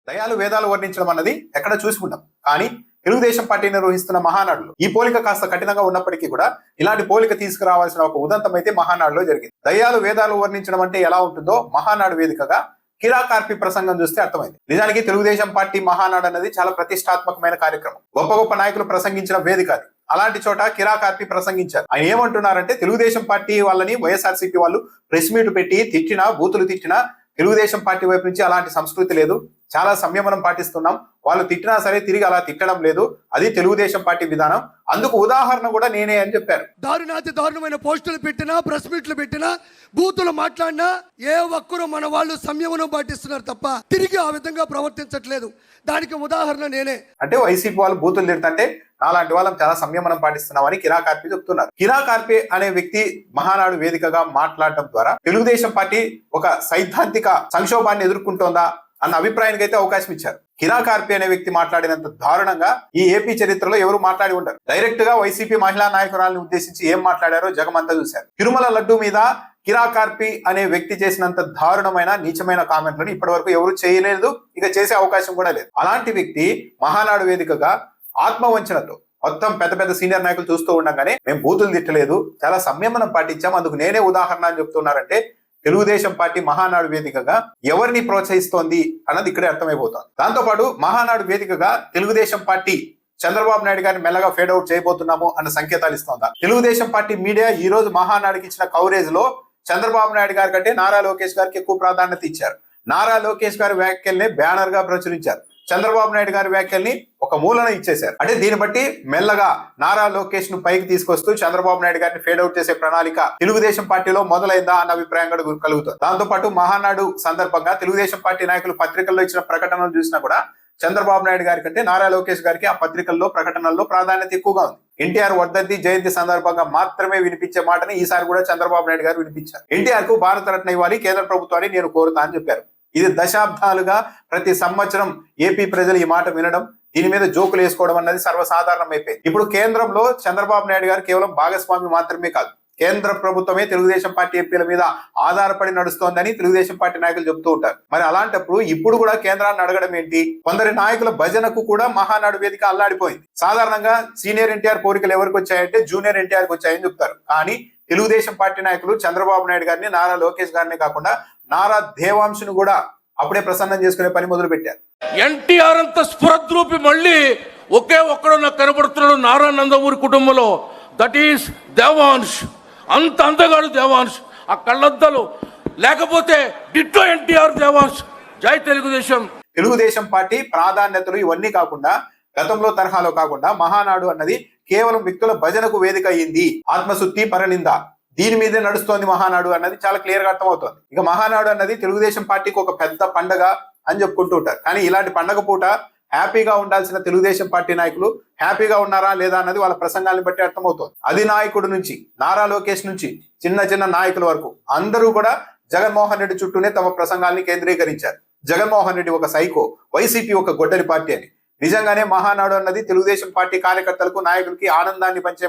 దయాలు వేదాలు వర్ణించడం అన్నది ఎక్కడ చూసుకుంటాం. కానీ తెలుగుదేశం పార్టీ నిర్వహిస్తున్న మహానాడులో ఈ పోలిక కాస్త కఠినంగా ఉన్నప్పటికీ కూడా ఇలాంటి పోలిక తీసుకురావాల్సిన ఒక ఉదంతం అయితే మహానాడులో జరిగింది. దయాలు వేదాలు వర్ణించడం అంటే ఎలా ఉంటుందో మహానాడు వేదికగా కిరాకార్పి ప్రసంగం చూస్తే అర్థమైంది. నిజానికి తెలుగుదేశం పార్టీ మహానాడు అనేది చాలా ప్రతిష్టాత్మకమైన కార్యక్రమం. గొప్ప గొప్ప నాయకులు ప్రసంగించిన వేదిక అది. అలాంటి చోట కిరాకార్పి ప్రసంగించారు. ఆయన ఏమంటున్నారంటే తెలుగుదేశం పార్టీ వాళ్ళని వైఎస్ఆర్సీపీ వాళ్ళు ప్రెస్ మీట్ పెట్టి తిట్టినా, బూతులు తిట్టినా తెలుగుదేశం పార్టీ వైపు నుంచి అలాంటి సంస్కృతి లేదు, చాలా సంయమనం పాటిస్తున్నాం, వాళ్ళు తిట్టినా సరే తిరిగి అలా తిట్టడం లేదు, అది తెలుగుదేశం పార్టీ విధానం, అందుకు ఉదాహరణ కూడా నేనే అని చెప్పారు. దారుణాతి దారుణమైన పోస్టులు పెట్టినా, ప్రెస్ మీట్లు పెట్టినా, బూతులు మాట్లాడినా ఏ ఒక్కరూ మన వాళ్ళు సంయమనం పాటిస్తున్నారు తప్ప తిరిగి ఆ విధంగా ప్రవర్తించట్లేదు. దానికి ఉదాహరణ నేనే. అంటే వైసీపీ వాళ్ళు బూతులు తిడుతుంటే అలాంటి వాళ్ళం చాలా సంయమనం పాటిస్తున్నామని కిరాకార్పి చెప్తున్నారు. కిరాకార్పి అనే వ్యక్తి మహానాడు వేదికగా మాట్లాడటం ద్వారా తెలుగుదేశం పార్టీ ఒక సైద్ధాంతిక సంక్షోభాన్ని ఎదుర్కొంటోందా అన్న అభిప్రాయానికి అయితే అవకాశం ఇచ్చారు. కిరాకార్పి అనే వ్యక్తి మాట్లాడినంత దారుణంగా ఈ ఏపీ చరిత్రలో ఎవరు మాట్లాడి ఉండరు. డైరెక్ట్ గా వైసీపీ మహిళా నాయకురాలను ఉద్దేశించి ఏం మాట్లాడారో జగమంతా చూశారు. తిరుమల లడ్డు మీద కిరాకార్పి అనే వ్యక్తి చేసినంత దారుణమైన నీచమైన కామెంట్లను ఇప్పటి వరకు ఎవరు చేయలేదు, ఇక చేసే అవకాశం కూడా లేదు. అలాంటి వ్యక్తి మహానాడు వేదికగా ఆత్మవంచనతో మొత్తం పెద్ద పెద్ద సీనియర్ నాయకులు చూస్తూ ఉండగానే మేము బూతులు తిట్టలేదు, చాలా సంయమనం పాటించాం, అందుకు నేనే ఉదాహరణ అని చెప్తున్నారంటే తెలుగుదేశం పార్టీ మహానాడు వేదికగా ఎవరిని ప్రోత్సహిస్తోంది అన్నది ఇక్కడే అర్థమైపోతుంది. దాంతోపాటు మహానాడు వేదికగా తెలుగుదేశం పార్టీ చంద్రబాబు నాయుడు గారిని మెల్లగా ఫేడ్ అవుట్ చేయబోతున్నాము అన్న సంకేతాలు ఇస్తోందా? తెలుగుదేశం పార్టీ మీడియా ఈ రోజు మహానాడుకి ఇచ్చిన కవరేజ్ లో చంద్రబాబు నాయుడు గారి కంటే నారా లోకేష్ గారికి ఎక్కువ ప్రాధాన్యత ఇచ్చారు. నారా లోకేష్ గారి వ్యాఖ్యల్ని బ్యానర్ గా ప్రచురించారు, చంద్రబాబు నాయుడు గారి వ్యాఖ్యల్ని ఒక మూలన ఇచ్చేశారు. అంటే దీన్ని బట్టి మెల్లగా నారా లోకేష్ ను పైకి తీసుకొస్తూ చంద్రబాబు నాయుడు గారిని ఫేడ్ అవుట్ చేసే ప్రణాళిక తెలుగుదేశం పార్టీలో మొదలైందా అన్న అభిప్రాయం కూడా కలుగుతుంది. దాంతో పాటు మహానాడు సందర్భంగా తెలుగుదేశం పార్టీ నాయకులు పత్రికల్లో ఇచ్చిన ప్రకటనలు చూసినా కూడా చంద్రబాబు నాయుడు గారి కంటే నారా లోకేష్ గారికి ఆ పత్రికల్లో ప్రకటనల్లో ప్రాధాన్యత ఎక్కువగా ఉంది. ఎన్టీఆర్ వర్ధంతి జయంతి సందర్భంగా మాత్రమే వినిపించే మాటని ఈసారి కూడా చంద్రబాబు నాయుడు గారు వినిపించారు. ఎన్టీఆర్ కు భారతరత్న ఇవ్వాలి కేంద్ర ప్రభుత్వాన్ని నేను కోరుతా అని చెప్పారు. ఇది దశాబ్దాలుగా ప్రతి సంవత్సరం ఏపీ ప్రజలు ఈ మాట వినడం, దీని మీద జోకులు వేసుకోవడం అన్నది సర్వసాధారణం అయిపోయింది. ఇప్పుడు కేంద్రంలో చంద్రబాబు నాయుడు గారు కేవలం భాగస్వామి మాత్రమే కాదు, కేంద్ర ప్రభుత్వమే తెలుగుదేశం పార్టీ ఎంపీల మీద ఆధారపడి నడుస్తోందని తెలుగుదేశం పార్టీ నాయకులు చెబుతూ ఉంటారు. మరి అలాంటప్పుడు ఇప్పుడు కూడా కేంద్రాన్ని అడగడం ఏంటి? కొందరి నాయకుల భజనకు కూడా మహానాడు వేదిక అల్లాడిపోయింది. సాధారణంగా సీనియర్ ఎన్టీఆర్ కోరికలు ఎవరికి వచ్చాయంటే జూనియర్ ఎన్టీఆర్ కి వచ్చాయని చెప్తారు. కానీ తెలుగుదేశం పార్టీ నాయకులు చంద్రబాబు నాయుడు గారిని, నారా లోకేష్ గారిని కాకుండా నారా దేవాంశను కూడా అప్పుడే ప్రసన్నం చేసుకునే పని మొదలు పెట్టారు. ఎన్టీఆర్ అంత స్ఫురద్రూపి మళ్ళీ ఒకే ఒక్కడు నాకు కనబడుతున్నాడు నారా నందమూరి కుటుంబంలో, దట్ ఈస్ దేవాంశ్. అంత అందగాడు దేవాంశ్, ఆ కళ్ళద్దలు లేకపోతే డిట్టో ఎన్టీఆర్ దేవాంశ్. జై తెలుగుదేశం. తెలుగుదేశం పార్టీ ప్రాధాన్యతలు ఇవన్నీ కాకుండా గతంలో తరహాలో కాకుండా మహానాడు అన్నది కేవలం వ్యక్తుల భజనకు వేదిక అయ్యింది. ఆత్మశుద్ధి, పరనింద, దీని మీదే నడుస్తోంది మహానాడు అన్నది చాలా క్లియర్ గా అర్థమవుతోంది. ఇక మహానాడు అన్నది తెలుగుదేశం పార్టీకి ఒక పెద్ద పండగ అని చెప్పుకుంటూ ఉంటారు. కానీ ఇలాంటి పండగ పూట హ్యాపీగా ఉండాల్సిన తెలుగుదేశం పార్టీ నాయకులు హ్యాపీగా ఉన్నారా లేదా అన్నది వాళ్ళ ప్రసంగాలను బట్టి అర్థమవుతోంది. అధినాయకుడు నుంచి నారా లోకేష్ నుంచి చిన్న చిన్న నాయకుల వరకు అందరూ కూడా జగన్మోహన్ రెడ్డి చుట్టూనే తమ ప్రసంగాల్ని కేంద్రీకరించారు. జగన్మోహన్ రెడ్డి ఒక సైకో, వైసీపీ ఒక గొడ్డలి పార్టీ అని. నిజంగానే మహానాడు అన్నది తెలుగుదేశం పార్టీ కార్యకర్తలకు, నాయకులకి ఆనందాన్ని పంచే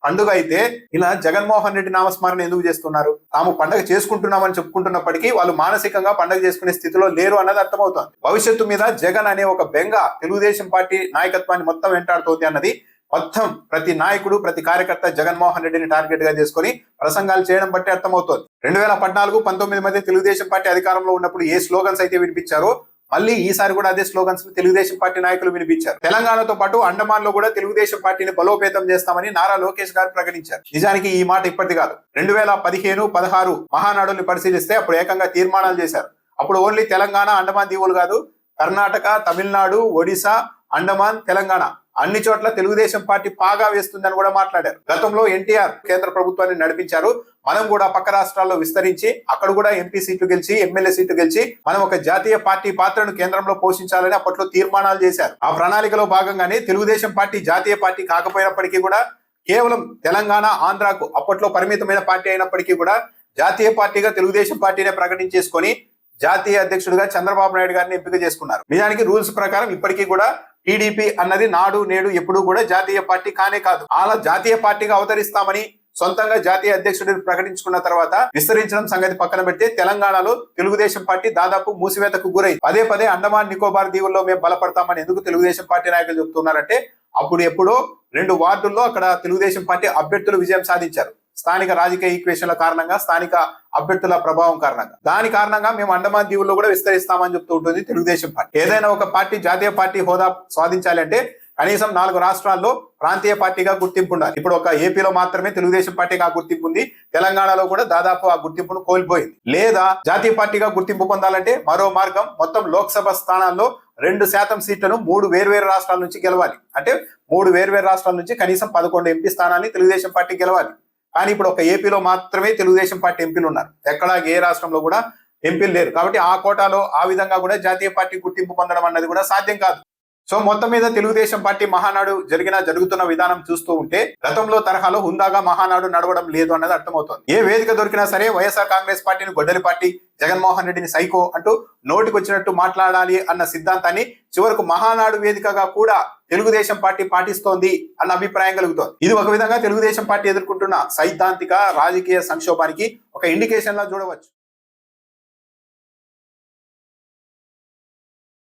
పండుగ అయితే ఇలా జగన్మోహన్ రెడ్డి నామస్మరణ ఎందుకు చేస్తున్నారు? తాము పండుగ చేసుకుంటున్నామని చెప్పుకుంటున్నప్పటికీ వాళ్ళు మానసికంగా పండుగ చేసుకునే స్థితిలో లేరు అన్నది అర్థమవుతోంది. భవిష్యత్తు మీద జగన్ అనే ఒక బెంగ తెలుగుదేశం పార్టీ నాయకత్వాన్ని మొత్తం వెంటాడుతోంది అన్నది మొత్తం ప్రతి నాయకుడు, ప్రతి కార్యకర్త జగన్మోహన్ రెడ్డిని టార్గెట్ గా చేసుకుని ప్రసంగాలు చేయడం బట్టి అర్థమవుతోంది. 2014-19 మధ్య తెలుగుదేశం పార్టీ అధికారంలో ఉన్నప్పుడు ఏ స్లోగన్స్ అయితే వినిపించారో మళ్ళీ ఈసారి కూడా అదే స్లోగన్స్ తెలుగుదేశం పార్టీ నాయకులు వినిపించారు. తెలంగాణతో పాటు అండమాన్ లో కూడా తెలుగుదేశం పార్టీని బలోపేతం చేస్తామని నారా లోకేష్ గారు ప్రకటించారు. నిజానికి ఈ మాట ఇప్పటిది కాదు. 2015-16 మహానాడుని పరిశీలిస్తే అప్పుడు ఏకంగా తీర్మానాలు చేశారు. అప్పుడు ఓన్లీ తెలంగాణ, అండమాన్ దీవులు కాదు, కర్ణాటక, తమిళనాడు, ఒడిశా, అండమాన్, తెలంగాణ అన్ని చోట్ల తెలుగుదేశం పార్టీ పాగా వేస్తుందని కూడా మాట్లాడారు. గతంలో ఎన్టీఆర్ కేంద్ర ప్రభుత్వాన్ని నడిపించారు. మనం కూడా పక్క రాష్ట్రాల్లో విస్తరించి అక్కడ కూడా ఎంపీ సీట్లు గెలిచి, ఎమ్మెల్యే సీట్లు గెలిచి మనం ఒక జాతీయ పార్టీ పాత్రను కేంద్రంలో పోషించాలని అప్పట్లో తీర్మానాలు చేశారు. ఆ ప్రణాళికలో భాగంగానే తెలుగుదేశం పార్టీ జాతీయ పార్టీ కాకపోయినప్పటికీ కూడా కేవలం తెలంగాణ, ఆంధ్రాకు అప్పట్లో పరిమితమైన పార్టీ అయినప్పటికీ కూడా జాతీయ పార్టీగా తెలుగుదేశం పార్టీనే ప్రకటించేసుకొని జాతీయ అధ్యక్షుడిగా చంద్రబాబు నాయుడు గారిని ఎంపిక చేసుకున్నారు. నిజానికి రూల్స్ ప్రకారం ఇప్పటికీ కూడా టీడీపీ అన్నది నాడు నేడు ఎప్పుడూ కూడా జాతీయ పార్టీ కానే కాదు. అలా జాతీయ పార్టీగా అవతరిస్తామని సొంతంగా జాతీయ అధ్యక్షుడిని ప్రకటించుకున్న తర్వాత విస్తరించడం సంగతి పక్కన పెడితే తెలంగాణలో తెలుగుదేశం పార్టీ దాదాపు మూసివేతకు గురైంది. పదే పదే అండమాన్ నికోబార్ దీవుల్లో మేము బలపడతామని ఎందుకు తెలుగుదేశం పార్టీ నాయకులు చెప్తున్నారంటే అప్పుడు ఎప్పుడో 2 వార్డుల్లో అక్కడ తెలుగుదేశం పార్టీ అభ్యర్థులు విజయం సాధించారు. స్థానిక రాజకీయ ఈక్వేషన్ల కారణంగా, స్థానిక అభ్యర్థుల ప్రభావం కారణంగా. దాని కారణంగా మేము అండమాన్ దీవుల్లో కూడా విస్తరిస్తామని చెప్తూ ఉంటుంది తెలుగుదేశం పార్టీ. ఏదైనా ఒక పార్టీ జాతీయ పార్టీ హోదా సాధించాలి అంటే కనీసం 4 రాష్ట్రాల్లో ప్రాంతీయ పార్టీగా గుర్తింపు ఉండాలి. ఇప్పుడు ఒక ఏపీలో మాత్రమే తెలుగుదేశం పార్టీగా గుర్తింపు ఉంది. తెలంగాణలో కూడా దాదాపు ఆ గుర్తింపును కోల్పోయింది. లేదా జాతీయ పార్టీగా గుర్తింపు పొందాలంటే మరో మార్గం, మొత్తం లోక్సభ స్థానాల్లో 2% సీట్లను 3 వేర్వేరు రాష్ట్రాల నుంచి గెలవాలి. అంటే 3 వేర్వేరు రాష్ట్రాల నుంచి కనీసం 11 ఎంపీ స్థానాన్ని తెలుగుదేశం పార్టీ గెలవాలి. కానీ ఇప్పుడు ఒక ఏపీలో మాత్రమే తెలుగుదేశం పార్టీ ఎంపీలు ఉన్నారు. ఎక్కడా ఏ రాష్ట్రంలో కూడా ఎంపీలు లేరు. కాబట్టి ఆ కోటాలో ఆ విధంగా కూడా జాతీయ పార్టీ గుర్తింపు పొందడం అన్నది కూడా సాధ్యం కాదు. సో మొత్తం మీద తెలుగుదేశం పార్టీ మహానాడు జరుగుతున్న విధానం చూస్తూ ఉంటే గతంలో తరహాలో హుందాగా మహానాడు నడవడం లేదు అన్నది అర్థమవుతోంది. ఏ వేదిక దొరికినా సరే వైఎస్ఆర్ కాంగ్రెస్ పార్టీని గొడ్డలి పార్టీ, జగన్మోహన్ రెడ్డిని సైకో అంటూ నోటికొచ్చినట్టు మాట్లాడాలి అన్న సిద్ధాంతాన్ని చివరకు మహానాడు వేదికగా కూడా తెలుగుదేశం పార్టీ పాటిస్తోంది అన్న అభిప్రాయం కలుగుతోంది. ఇది ఒక విధంగా తెలుగుదేశం పార్టీ ఎదుర్కొంటున్న సైద్ధాంతిక రాజకీయ సంక్షోభానికి ఒక ఇండికేషన్ లా చూడవచ్చు.